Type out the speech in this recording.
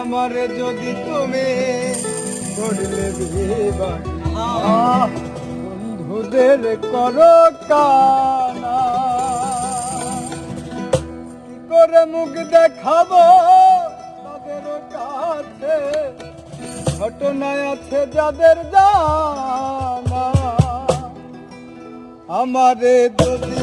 আমারে যদি তুমি করলে বন্ধুদের করো কানা, কি করে মুখ দেখাবো তাদের কাছে, ঘটনায় আছে যাদের জানা। আমারে যদি